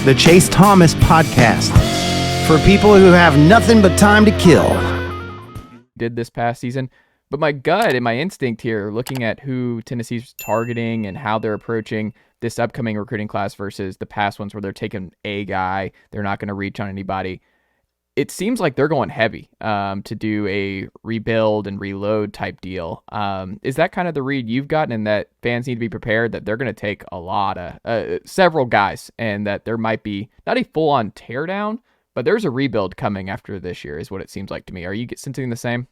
the Chase Thomas Podcast, for people who have nothing but time to kill. Did this past season, but my gut and my instinct here, looking at who Tennessee's targeting and how they're approaching this upcoming recruiting class versus the past ones where they're taking a guy, they're not going to reach on anybody. It seems like they're going heavy to do a rebuild and reload type deal. Is that kind of the read you've gotten, and that fans need to be prepared that they're going to take a lot of several guys, and that there might be not a full-on teardown, but there's a rebuild coming after this year is what it seems like to me. Are you sensing the same?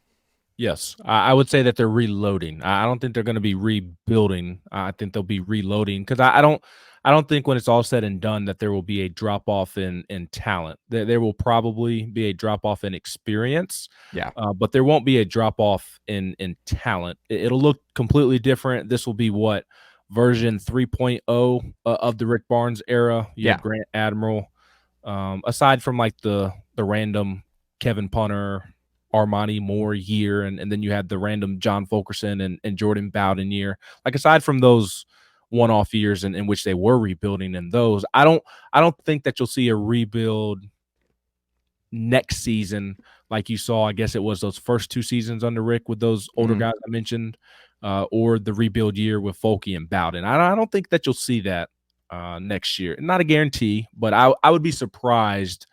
Yes, I would say that they're reloading. I don't think they're going to be rebuilding. I think they'll be reloading, because I don't think when it's all said and done that there will be a drop off in talent. There will probably be a drop off in experience. Yeah, but there won't be a drop off in talent. It'll look completely different. This will be what, version 3.0 of the Rick Barnes era. You have Grant Admiral. Aside from like the random Kevin Punter, Armani Moore year, and then you had the random John Fulkerson and Jordan Bowden year. Like, aside from those one-off years in which they were rebuilding, in those, I don't think that you'll see a rebuild next season like you saw, I guess it was those first two seasons under Rick with those older guys I mentioned, or the rebuild year with Folke and Bowden. I don't think that you'll see that next year. Not a guarantee, but I would be surprised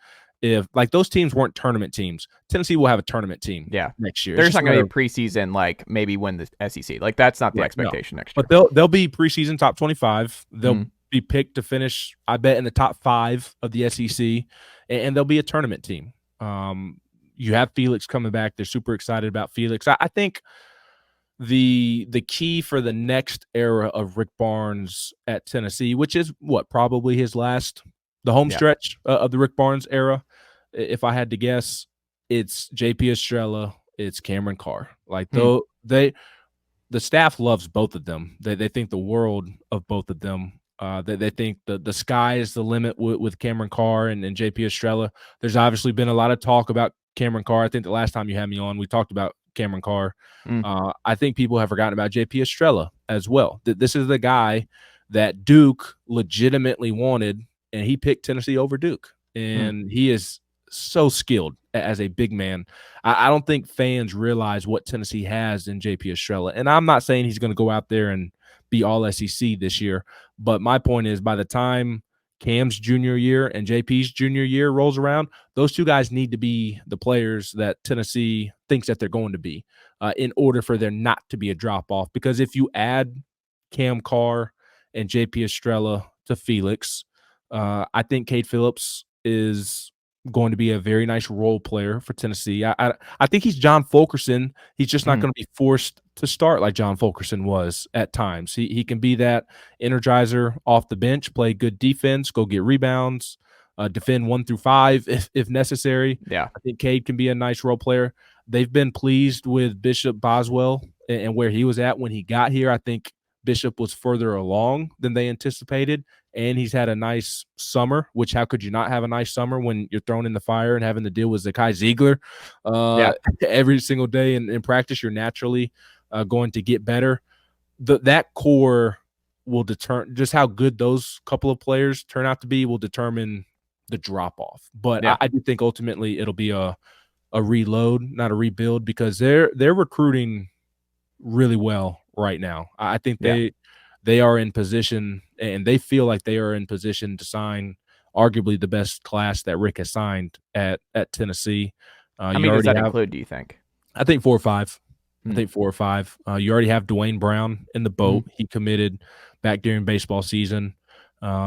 if, like, those teams weren't tournament teams. Tennessee will have a tournament team next year. There's not going to be preseason, like, maybe win the SEC. Like, that's not the expectation next year. But they'll be preseason top 25. They'll be picked to finish, I bet, in the top 5 of the SEC, and they'll be a tournament team. You have Felix coming back. They're super excited about Felix. I think the key for the next era of Rick Barnes at Tennessee, which is probably his last, the home stretch of the Rick Barnes era, if I had to guess, it's JP Estrella, it's Cameron Carr. Like, though the staff loves both of them. They think the world of both of them. They think the sky is the limit with Cameron Carr and JP Estrella. There's obviously been a lot of talk about Cameron Carr. I think the last time you had me on, we talked about Cameron Carr. I think people have forgotten about JP Estrella as well. This is the guy that Duke legitimately wanted, and he picked Tennessee over Duke. And he is so skilled as a big man. I don't think fans realize what Tennessee has in JP Estrella. And I'm not saying he's going to go out there and be all SEC this year. But my point is, by the time Cam's junior year and JP's junior year rolls around, those two guys need to be the players that Tennessee thinks that they're going to be in order for there not to be a drop-off. Because if you add Cam Carr and JP Estrella to Felix, I think Cade Phillips is going to be a very nice role player for Tennessee. I think he's John Fulkerson. He's just not going to be forced to start like John Fulkerson was at times. He can be that energizer off the bench, play good defense, go get rebounds, defend 1 through 5 if necessary. Yeah, I think Cade can be a nice role player. They've been pleased with Bishop Boswell and where he was at when he got here. I think Bishop was further along than they anticipated, and he's had a nice summer, which how could you not have a nice summer when you're thrown in the fire and having to deal with Zakai Ziegler every single day in practice? You're naturally going to get better. That core will determine just how good those couple of players turn out to be, will determine the drop-off. But I do think ultimately it'll be a reload, not a rebuild, because they're recruiting really well right now. I think they are in position, and they feel like they are in position to sign arguably the best class that Rick has signed at Tennessee. How many does that include, do you think? I think 4 or 5. I think 4 or 5. You already have Dwayne Brown in the boat. He committed back during baseball season.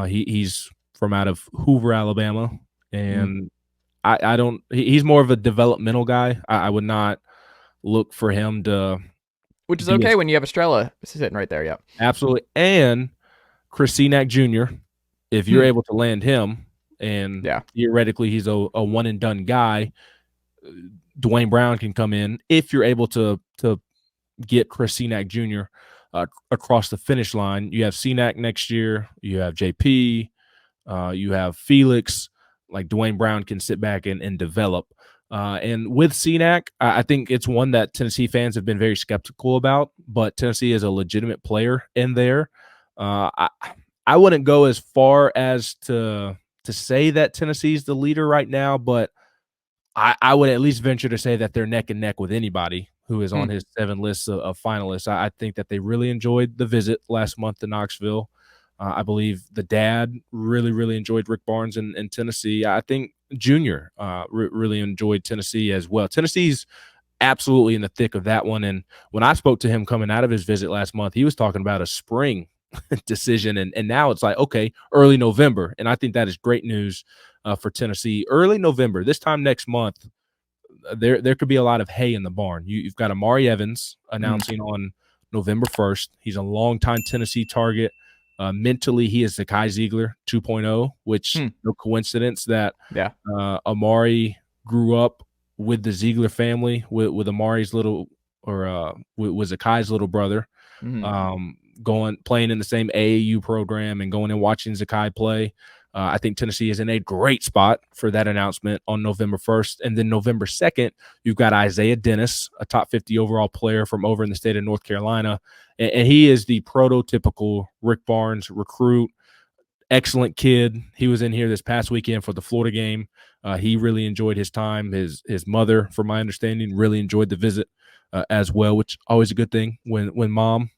He's from out of Hoover, Alabama, and I don't. He's more of a developmental guy. I would not look for him to. Which is okay when you have Estrella sitting right there, Absolutely. And Chris Cenac Jr., if you're able to land him, and theoretically he's a one-and-done guy, Dwayne Brown can come in. If you're able to get Chris Cenac Jr. Across the finish line, you have Cenac next year, you have JP, you have Felix. Like, Dwayne Brown can sit back and develop. And with Cenac, I think it's one that Tennessee fans have been very skeptical about, but Tennessee is a legitimate player in there. I wouldn't go as far as to to say that Tennessee's the leader right now, but I would at least venture to say that they're neck and neck with anybody who is on his 7 lists of finalists. I think that they really enjoyed the visit last month to Knoxville. I believe the dad really, really enjoyed Rick Barnes in Tennessee. I think Junior really enjoyed Tennessee as well. Tennessee's absolutely in the thick of that one. And when I spoke to him coming out of his visit last month, he was talking about a spring decision. And now it's like, okay, early November. And I think that is great news for Tennessee. Early November, this time next month, there could be a lot of hay in the barn. You've got Amari Evans announcing on November 1st. He's a longtime Tennessee target. Mentally, he is Zakai Ziegler 2.0, which no coincidence that Amari grew up with the Ziegler family, with Amari's little, or with Zakai's little brother, playing in the same AAU program and going and watching Zakai play. I think Tennessee is in a great spot for that announcement on November 1st. And then November 2nd, you've got Isaiah Dennis, a top 50 overall player from over in the state of North Carolina. And he is the prototypical Rick Barnes recruit. Excellent kid. He was in here this past weekend for the Florida game. He really enjoyed his time. His mother, from my understanding, really enjoyed the visit as well, which always a good thing when mom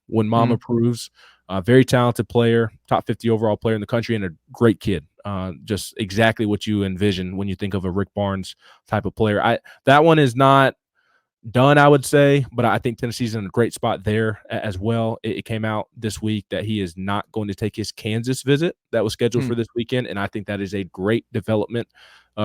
approves. Very talented player, top 50 overall player in the country, and a great kid. Just exactly what you envision when you think of a Rick Barnes type of player. That one is not done, I would say, but I think Tennessee's in a great spot there as well. It came out this week that he is not going to take his Kansas visit that was scheduled for this weekend, and I think that is a great development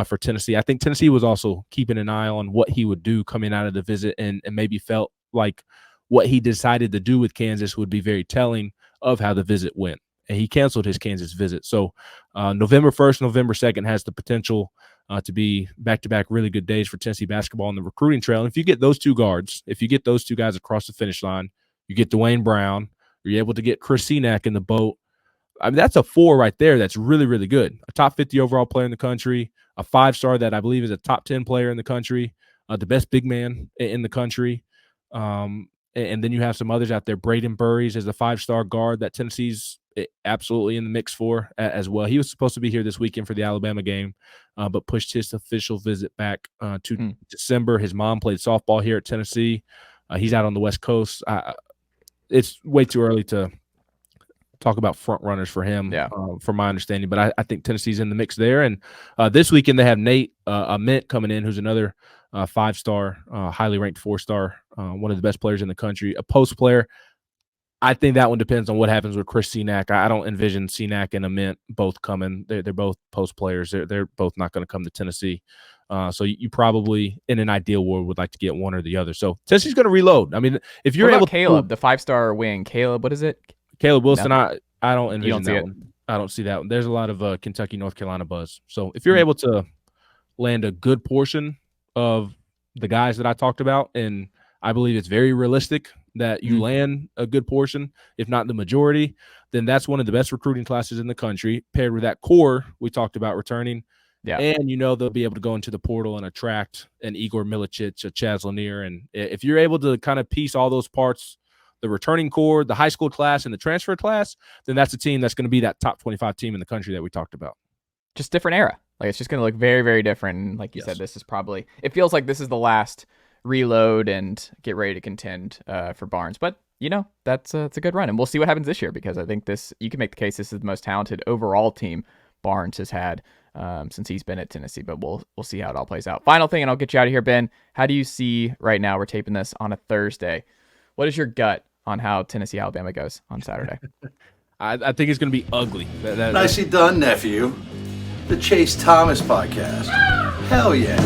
for Tennessee. I think Tennessee was also keeping an eye on what he would do coming out of the visit, and maybe felt like what he decided to do with Kansas would be very telling of how the visit went. And he canceled his Kansas visit. So November 1st, November 2nd has the potential to be back-to-back really good days for Tennessee basketball on the recruiting trail. And if you get those two guards, if you get those two guys across the finish line, you get Dwayne Brown, you're able to get Chris Cenac in the boat. I mean, that's a 4 right there that's really, really good. A top 50 overall player in the country, a 5-star that I believe is a top 10 player in the country, the best big man in the country. And then you have some others out there. Braden Burries is a 5-star guard that Tennessee's absolutely in the mix for as well. He was supposed to be here this weekend for the Alabama game, but pushed his official visit back to December. His mom played softball here at Tennessee. He's out on the West Coast. It's way too early to talk about front runners for him, from my understanding. But I think Tennessee's in the mix there. And this weekend they have Nate Ament coming in, who's another 5-star, highly ranked 4-star, one of the best players in the country, a post player. I think that one depends on what happens with Chris Cenac. I don't envision Cenac and Ament both coming. They're both post players. They're both not going to come to Tennessee. So you probably, in an ideal world, would like to get one or the other. So Tennessee's going to reload. I mean, if you're able, Caleb, the 5-star wing, Caleb, what is it? Caleb Wilson. No. I don't envision that one. I don't see that one. There's a lot of Kentucky, North Carolina buzz. So if you're able to land a good portion of the guys that I talked about, and I believe it's very realistic that you land a good portion, if not the majority, then that's one of the best recruiting classes in the country, paired with that core we talked about returning. Yeah. And they'll be able to go into the portal and attract an Igor Milicic, a Chaz Lanier. And if you're able to kind of piece all those parts, the returning core, the high school class, and the transfer class, then that's a team that's going to be that top 25 team in the country that we talked about. Just different era. Like, it's just going to look very, very different. And like you said, this is probably, it feels like this is the last reload and get ready to contend for Barnes. But, it's a good run. And we'll see what happens this year, because I think you can make the case this is the most talented overall team Barnes has had since he's been at Tennessee. But we'll see how it all plays out. Final thing, and I'll get you out of here, Ben. How do you see right now, we're taping this on a Thursday, what is your gut on how Tennessee-Alabama goes on Saturday? I think it's going to be ugly. Nicely done, nephew. The Chase Thomas podcast. Hell yeah.